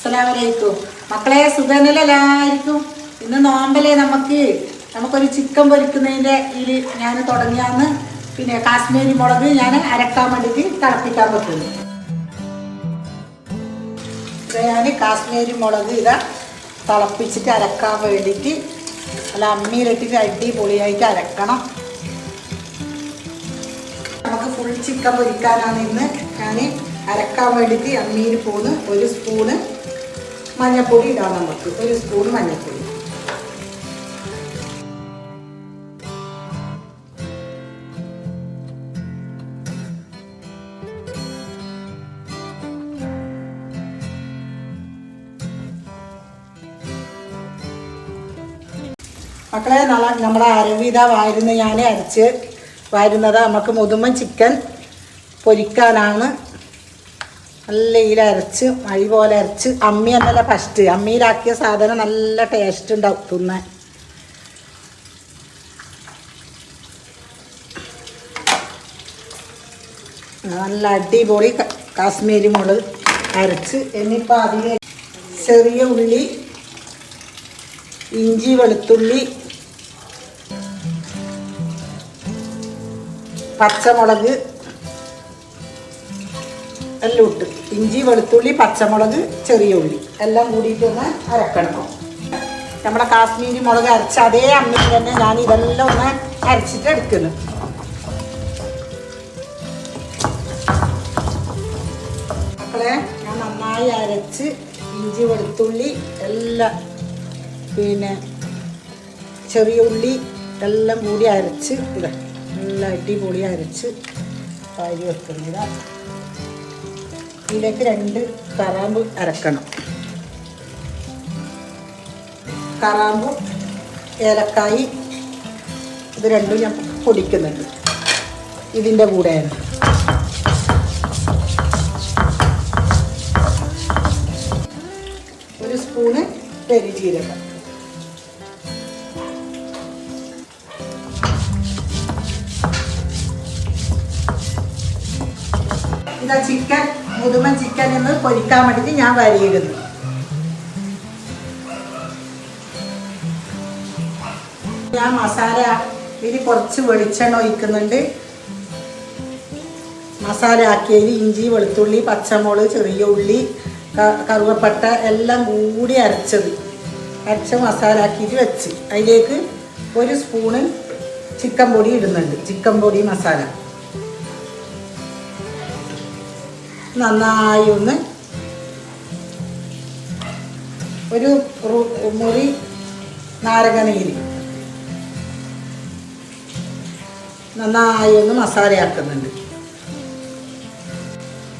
അസ്സലാമലൈക്കും മക്കളെ, സുഖനല്ലായിരിക്കും. ഇന്ന് നോമ്പല്ലേ, നമുക്കൊരു ചിക്കൻ പൊരിക്കുന്നതിൻ്റെ ഇതിൽ ഞാൻ തുടങ്ങിയാന്ന്. പിന്നെ കാശ്മീരി മുളക് ഞാൻ അരക്കാൻ വേണ്ടിയിട്ട് തിളപ്പിക്കാൻ പറ്റുന്നു. ഞാൻ കാശ്മീരി മുളക് തിളപ്പിച്ചിട്ട് അരക്കാൻ വേണ്ടിയിട്ട് അല്ല അമ്മിയിലിട്ടിട്ട് അടിപൊളിയായിട്ട് അരക്കണം. നമുക്ക് ഫുൾ ചിക്കൻ പൊരിക്കാനാണ് ഇന്ന് ഞാൻ അരക്കാൻ വേണ്ടിയിട്ട് അമ്മിയിൽ പോന്ന്. ഒരു സ്പൂണ് മഞ്ഞൾപ്പൊടി ഇടാം. നമുക്ക് ഒരു സ്പൂൺ മഞ്ഞൾപ്പൊടി. മക്കളെ, നമ്മുടെ അരവിധ വാരുന്ന ഞാൻ അരച്ച് വാരുന്നത് നമുക്ക് മുതുമൻ ചിക്കൻ പൊരിക്കാനാണ്. നല്ല അരച്ച് മഴ പോലെ അരച്ച് അമ്മി എന്നല്ല ഫസ്റ്റ് അമ്മിയിലാക്കിയ സാധനം നല്ല ടേസ്റ്റ് ഉണ്ടാവും തിന്നാൻ. നല്ല അടിപൊളി കാശ്മീരി മുളക് അരച്ച്. എന്നിപ്പോൾ അതിൽ ചെറിയ ഉള്ളി, ഇഞ്ചി, വെളുത്തുള്ളി, പച്ചമുളക് എല്ലാം ഇട്ട്, ഇഞ്ചി, വെളുത്തുള്ളി, പച്ചമുളക്, ചെറിയ ഉള്ളി എല്ലാം കൂടിയിട്ടൊന്ന് അരക്കണം. നമ്മുടെ കാശ്മീരി മുളക് അരച്ച അതേ അമ്മിയിൽ തന്നെ ഞാൻ ഇതെല്ലാം ഒന്ന് അരച്ചിട്ട് എടുക്കുന്നു. മക്കളെ, ഞാൻ നന്നായി അരച്ച് ഇഞ്ചി, വെളുത്തുള്ളി എല്ലാം പിന്നെ ചെറിയ ഉള്ളി എല്ലാം കൂടി അരച്ച് നല്ല അടിപൊളി അരച്ച് വാരി വെക്കുന്നതാണ്. ഇതിലേക്ക് 2 കറാമ്പ് അരക്കണം. കറാമ്പും ഏലക്കായി ഇത് രണ്ടും ഞാൻ പൊടിക്കുന്നുണ്ട് ഇതിൻ്റെ കൂടെയാണ്. ഒരു സ്പൂണ് പെരുംജീരകം. ഇതാ ചിക്കൻ, മുതുമൻ ചിക്കൻ എന്ന് പൊരിക്കാൻ വേണ്ടിയിട്ട് ഞാൻ വരിയിടുന്നു. ഞാൻ മസാല ഇതിൽ കുറച്ച് വെളിച്ചെണ്ണ ഒഴിക്കുന്നുണ്ട്. മസാല ആക്കിയതിൽ ഇഞ്ചി, വെളുത്തുള്ളി, പച്ചമുളക്, ചെറിയ ഉള്ളി, കറുവപ്പട്ട എല്ലാം കൂടി അരച്ച മസാല ആക്കിയിട്ട് വെച്ച് അതിലേക്ക് 1 സ്പൂണ് ചിക്കൻ പൊടി ഇടുന്നുണ്ട്. ചിക്കൻ പൊടി മസാല നന്നായി ഒന്ന് ഒരു മുറി നാരങ്ങ നീര് നന്നായി ഒന്ന് മസാലയാക്കുന്നുണ്ട്.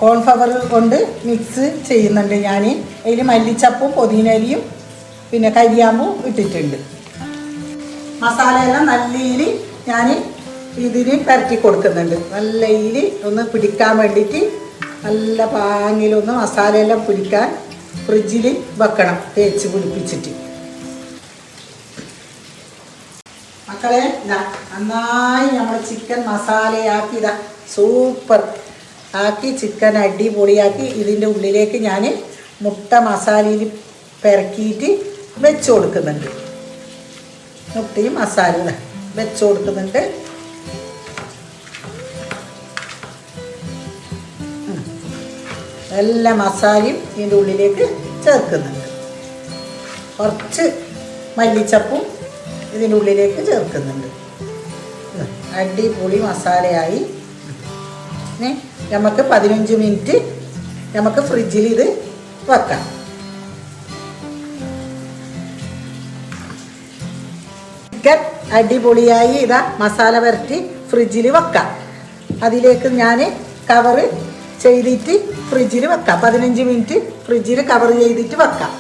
കോൺഫ്ലവർ കൊണ്ട് മിക്സ് ചെയ്യുന്നുണ്ട് ഞാൻ. അതിൽ മല്ലിച്ചപ്പും പുതിനയിലയും പിന്നെ കരിയാമ്പും ഇട്ടിട്ടുണ്ട്. മസാലയെല്ലാം നല്ലയിൽ ഞാൻ ഇതിൽ പരത്തി കൊടുക്കുന്നുണ്ട്. നല്ലയിൽ ഒന്ന് പിടിക്കാൻ വേണ്ടിയിട്ട് നല്ല പാങ്ങിലൊന്ന് മസാലയെല്ലാം പിടിക്കാൻ ഫ്രിഡ്ജിൽ വെക്കണം, തേച്ച് പിടിപ്പിച്ചിട്ട്. മക്കളെ, നന്നായി നമ്മൾ ചിക്കൻ മസാലയാക്കി സൂപ്പർ ആക്കി ചിക്കൻ അടിപൊളിയാക്കി ഇതിൻ്റെ ഉള്ളിലേക്ക് ഞാൻ മുട്ട മസാലയിൽ പെരക്കിയിട്ട് വെച്ച് കൊടുക്കുന്നുണ്ട്. മുട്ടയും മസാല വെച്ച് കൊടുക്കുന്നുണ്ട്. എല്ലാ മസാലയും ഇതിൻ്റെ ഉള്ളിലേക്ക് ചേർക്കുന്നുണ്ട്. കുറച്ച് മല്ലിച്ചപ്പും ഇതിൻ്റെ ഉള്ളിലേക്ക് ചേർക്കുന്നുണ്ട്. അടിപൊളി മസാലയായി. നമുക്ക് 15 മിനിറ്റ് നമുക്ക് ഫ്രിഡ്ജിൽ ഇത് വെക്കാം. ചിക്കൻ അടിപൊളിയായി മസാല പുരട്ടി ഫ്രിഡ്ജിൽ വെക്കാം. അതിലേക്ക് ഞാൻ കവറ് ചെയ്തിട്ട് ഫ്രിഡ്ജിൽ വെക്കാം. 15 മിനിറ്റ് ഫ്രിഡ്ജിൽ കവർ ചെയ്തിട്ട് വെക്കാം.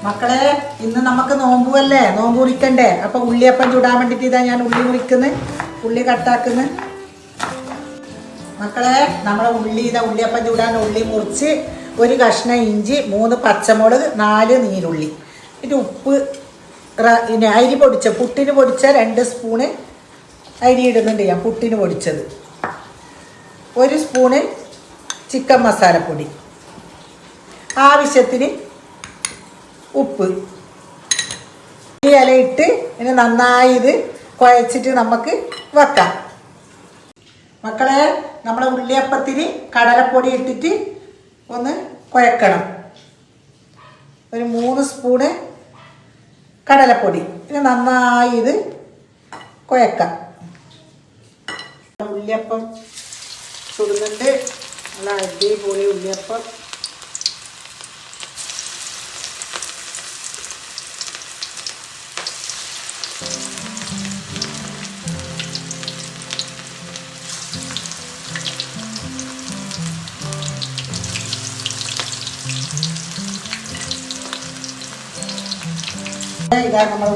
മക്കളെ, ഇന്ന് നമുക്ക് നോമ്പുമല്ലേ, നോമ്പ് മുറിക്കണ്ടേ. അപ്പോൾ ഉള്ളിയപ്പം ചൂടാൻ വേണ്ടിയിട്ട് ഞാൻ ഉള്ളി മുറിക്കുന്നത്, ഉള്ളി കട്ടാക്കുന്നത്. മക്കളെ, നമ്മളെ ഉള്ളിയപ്പം ചൂടാൻ ഉള്ളി മുറിച്ച് 1 കഷ്ണം ഇഞ്ചി, 3 പച്ചമുളക്, 4 നീരുള്ളി, പിന്നെ ഉപ്പ്, പിന്നെ അരി പുട്ടിന് പൊടിച്ച 2 സ്പൂണ് അരി ഇടുന്നുണ്ട് ഞാൻ, പുട്ടിന് പൊടിച്ചത്. 1 സ്പൂണ് ചിക്കൻ മസാലപ്പൊടി, ആവശ്യത്തിന് ഉപ്പ്. ഈ ഇലയിട്ട് ഇനി നന്നായി ഇത് കുഴച്ചിട്ട് നമുക്ക് വെക്കാം. മക്കളെ, നമ്മളെ ഉള്ളിയപ്പത്തിന് കടലപ്പൊടി ഇട്ടിട്ട് ഒന്ന് കുഴക്കണം. ഒരു 3 സ്പൂണ് കടലപ്പൊടി. ഇനി നന്നായി ഇത് കുഴക്കാം. ഉള്ളിയപ്പം ചുടുന്നുണ്ട്. നല്ല അടിപൊളി ഉള്ളിയപ്പം. ഇതാ നമ്മുടെ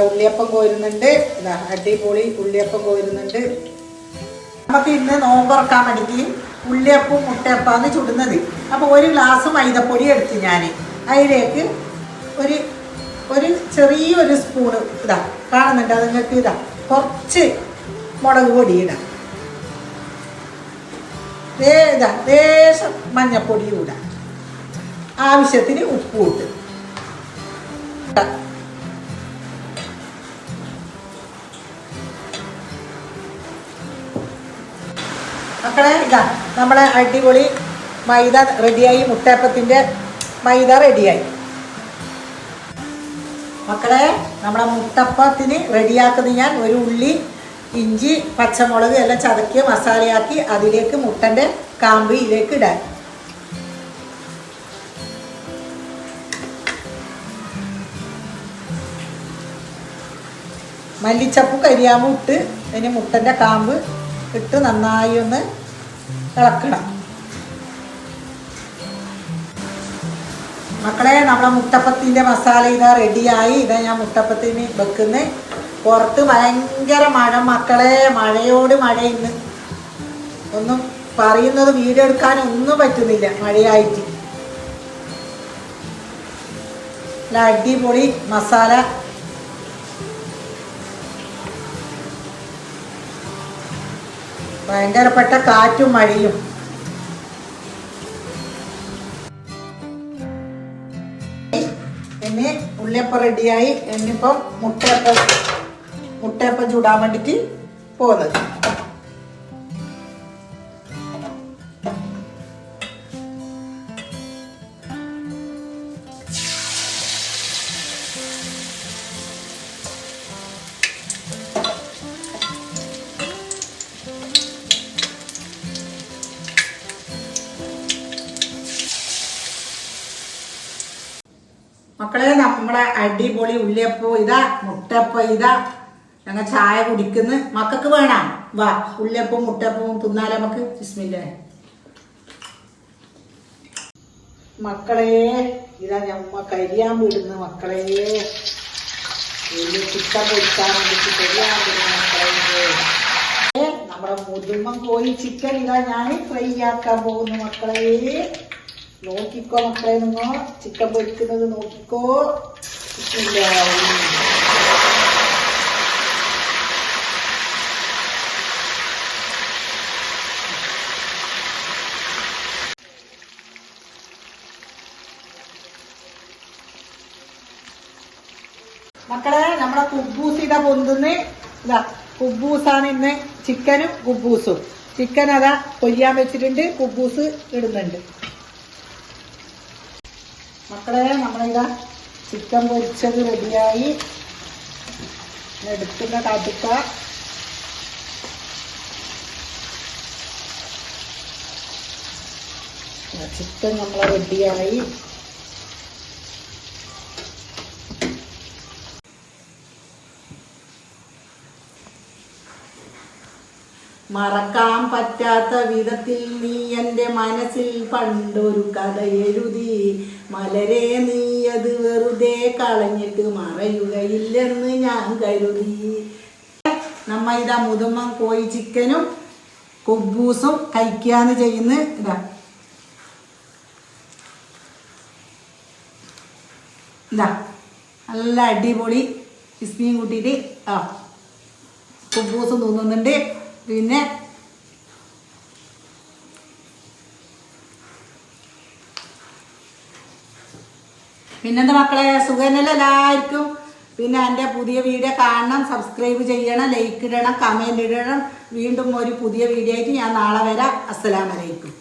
ഉള്ളിയപ്പം കോരുന്നുണ്ട്. ഇതാ അടിപൊളി ഉള്ളിയപ്പം കോരുന്നുണ്ട്. നമുക്ക് ഇന്ന് നോമ്പുറക്കാൻ വേണ്ടിയിട്ട് ഉള്ളിയപ്പവും മുട്ടയപ്പാന്ന് ചുടുന്നത്. അപ്പോൾ 1 ഗ്ലാസ് മൈദപ്പൊടി എടുത്ത് ഞാൻ അതിലേക്ക് ഒരു ചെറിയൊരു സ്പൂണ് ഇതാ കാണുന്നുണ്ട്, അത് നിങ്ങൾക്ക് ഇതാ കുറച്ച് മുളക് പൊടി ഇടാം. ലേശം മഞ്ഞപ്പൊടിയും ഇടാം. ആവശ്യത്തിന് ഉപ്പും ഇട്ട് മക്കളെ, ഇതാ നമ്മളെ അടിപൊളി മൈദ റെഡിയായി. മുട്ടയപ്പത്തിൻ്റെ മൈദ റെഡിയായി. മക്കളെ, നമ്മളെ മുട്ടപ്പത്തിന് റെഡിയാക്കുന്നത് ഞാൻ ഒരു ഉള്ളി, ഇഞ്ചി, പച്ചമുളക് എല്ലാം ചതക്കി മസാലയാക്കി അതിലേക്ക് മുട്ടൻ്റെ കാമ്പ് ഇതിലേക്ക് ഇടാൻ. മല്ലിച്ചപ്പും കരിയാമ്പും ഇട്ട് അതിന് മുട്ടൻ്റെ കാമ്പ് ഇട്ട് നന്നായി ഒന്ന് ഇളക്കണം. മക്കളെ, നമ്മളെ മുട്ടപ്പത്തിൻ്റെ മസാല ഇതാ റെഡിയായി. ഇതാ ഞാൻ മുട്ടപ്പത്തിന് വെക്കുന്നത്. പുറത്ത് ഭയങ്കര മഴ മക്കളെ, മഴയോട് മഴ. ഇന്ന് ഒന്നും പറയുന്നത് വീഡിയോ എടുക്കാനൊന്നും പറ്റുന്നില്ല മഴയായിട്ട്. നല്ല അടിപൊളി മസാല. ഭയങ്കരപ്പെട്ട കാറ്റും മഴയും. ഇനി ഉള്ളിയപ്പം റെഡിയായി. ഇനിയിപ്പം മുട്ടയപ്പം ചൂടാൻ വേണ്ടിയിട്ട് പോകുന്നത്. മക്കളെ, നമ്മളെ അടിപൊളി ഉള്ളിയപ്പം ഇതാ, മുട്ടയപ്പം ഇതാ. ഞങ്ങൾ ചായ കുടിക്കുന്നു. മക്കൾക്ക് വേണം. വാ, ഉള്ളിയപ്പവും മുട്ടയപ്പവും തിന്നാലേ നമുക്ക്. ബിസ്മില്ലാ. മക്കളെ, ഇതാ ഞമ്മ കരിയാമ്പ് ഇടുന്നു. മക്കളെ, ചിക്കൻ പൊരിക്കാൻ വേണ്ടിട്ട് കരിയാമ്പ് ഇടുന്നു. മക്കളെ, നമ്മുടെ മുതുമൻ കോഴി ചിക്കൻ ഇതാ ഞാൻ ഫ്രൈ ആക്കാൻ പോകുന്നു. മക്കളെ, നോക്കിക്കോ മക്കളെ, നിന്നോ ചിക്കൻ പൊരിക്കുന്നത് നോക്കിക്കോ. മക്കളെ, നമ്മളെ കുബൂസ് ഇതാ പൊന്തുന്ന്. ഇതാ കുബൂസാണ് ഇന്ന്. ചിക്കനും കുബൂസും. ചിക്കൻ അതാ കൊയ്യാൻ വെച്ചിട്ടുണ്ട്. കുബൂസ് ഇടുന്നുണ്ട്. മക്കളെ, നമ്മളിതാ ചിക്കൻ പൊരിച്ചത് റെഡിയായി. എടുക്കുന്ന കാട്ടിക്ക. ചിക്കൻ നമ്മളെ റെഡിയായി. മറക്കാൻ പറ്റാത്ത വിധത്തിൽ നീ എൻ്റെ മനസ്സിൽ പണ്ടൊരു കഥ എഴുതി. മലരെ നീ അത് വെറുതെ കളഞ്ഞിട്ട് മറയുകയില്ലെന്ന് ഞാൻ കരുതി. നമ്മ ഇതാ മുതുമൻ കോഴി ചിക്കനും കുബൂസും കഴിക്കാന്ന് ചെയ്യുന്ന ഇതാ. ഇതാ നല്ല അടിപൊളി കിസ്മിയും കൂട്ടിയിട്ട് കുബൂസും തോന്നുന്നുണ്ട്. പിന്നെ പിന്നെന്താ മക്കളെ, സുഖനല്ല എല്ലാവർക്കും. പിന്നെ എൻ്റെ പുതിയ വീഡിയോ കാണണം, സബ്സ്ക്രൈബ് ചെയ്യണം, ലൈക്ക് ഇടണം, കമൻറ്റ് ഇടണം. വീണ്ടും ഒരു പുതിയ വീഡിയോ ആയിട്ട് ഞാൻ നാളെ വരാം. അസ്സലാമു അലൈക്കും.